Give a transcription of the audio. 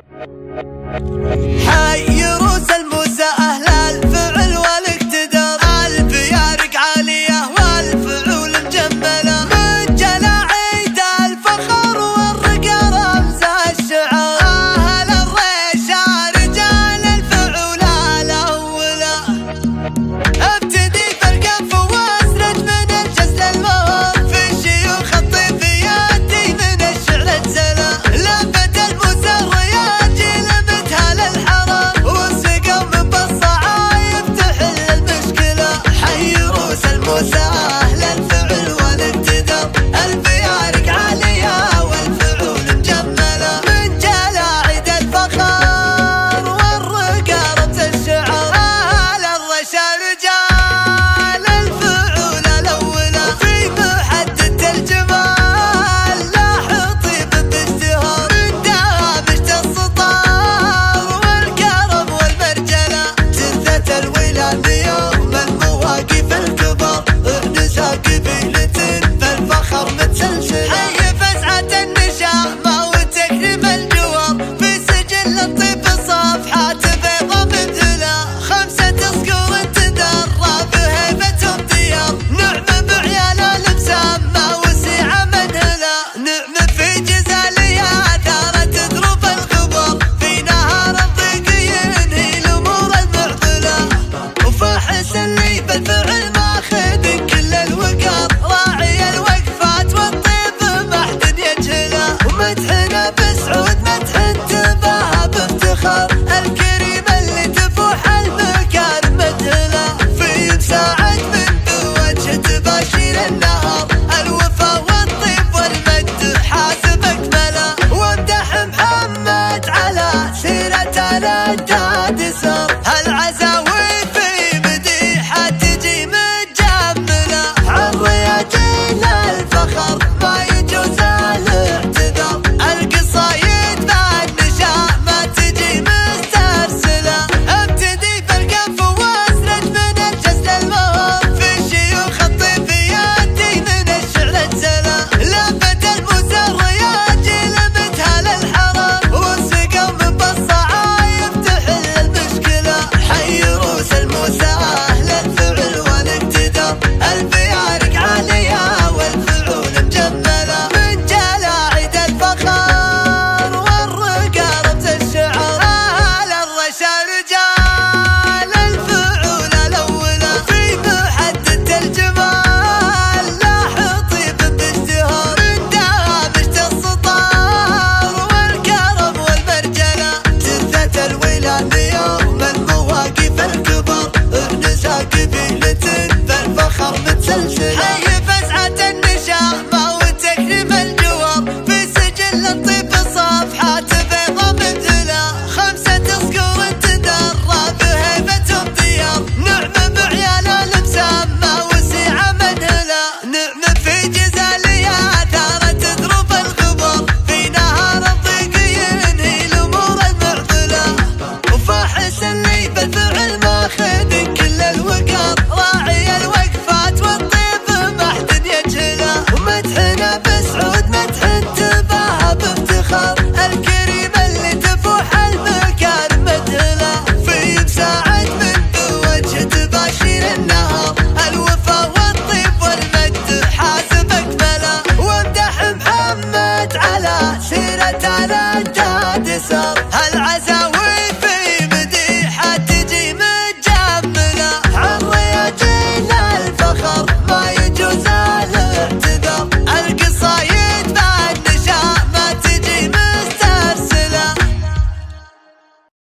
حي روس الموسى أهل الفعل والاقتدار، البيارق عالية والفعول مجملة، من جلا عيد الفخر والرقى رمز الشعار، أهل الريشة رجال الفعول الأولى، ابتدي بالقف واسرد من الجزل المهر، في الشيوخ الطيفياتي من الشعر اتسلى، لفت الموسى الرياجي لمتها للحرم، والسقوا من بالصعايب تحل المشكلة، حي روس الموسى أهل الفعل والاقتدار، البيارق عالية والفعول مجملة، من جلا عيد الفخر والرقى رمز الشعار، أهل الرشا رجال الفعول الأولى، في محدة الجمال لاح طيب باشتهار، من دامشت السطار والكرم والمرجلة، جثة الولاد يوم المواقف الكبار، احدث قبيلة بالفخر متسلسلة، حي فزعة النشامة وتكريم الجوار، في سجل الطيب صفحات بيضا مذهلة، 5 صقور تدرى بهيبتهم ديار، نعم بعيال المسامة وسيعة منهلة، نعم في جزالية ثارت ظروف الغبار، في نهار الضيق ينهي الأمور المعضلة، وفاحس اللي بالفعل ماخذ كل الوقار، راعي الوقفات والطيب ما حد يجهله، ومدحنا بسعود مدح انتباه بافتخار، الكريم اللي تفوح المكان مدهله، في مساعد من بوجه تباشير النهار، الوفا والطيب والمد حاسب اكمله، وامدح محمد على سيرة الاجداد سار، العزاوي في مديحة تجي متجمله، عن رياجيل الفخر ما يجوز الاعتذار، القصايد بالنشامة تجي مسترسلة، ابتدي بالقف واسرد من الجزل المهر، في الشيوخ الطيفياتي من الشعر اتسلى، لفت الموسى الرياجي لمتها للحرم، والسقوا من بالصعايب تحل المشكلة، حي روس الموسى أهل الفعل والاقتدار، البيارق عالية والفعول مجملة، من جلا عيد الفخر والرقى رمز الشعار، أهل الرشا رجال الفعول الأولى، في محدة الجمال لاح طيب باشتهار، من دامشت السطار والكرم والمرجلة، جثة الولاد يوم المواقف الكبار، احدث قبيلة بالفخر متسلسلة، حي فزعة النشامة وتكريم الجوار، في سجل الطيب صفحات بيضا مذهلة، 5 صقور تدرى بهيبتهم ديار، نعم بعيال المسامة وسيعة منهلة، نعم في جزالية ثارت ظروف الغبار، في نهار الضيق ينهي الأمور المعضلة، وفاحس اللي بالفعل ماخذ كل الوقار، راعي الوقفات والطيب ما حد يجهله، ومدحنا بسعود مدح انتباه بافتخار، الكريم اللي تفوح المكان مدهله، في مساعد من بوجه تباشير النهار، الوفا والطيب والمد حاسب اكمله، وامدح محمد على سيرة الاجداد سار.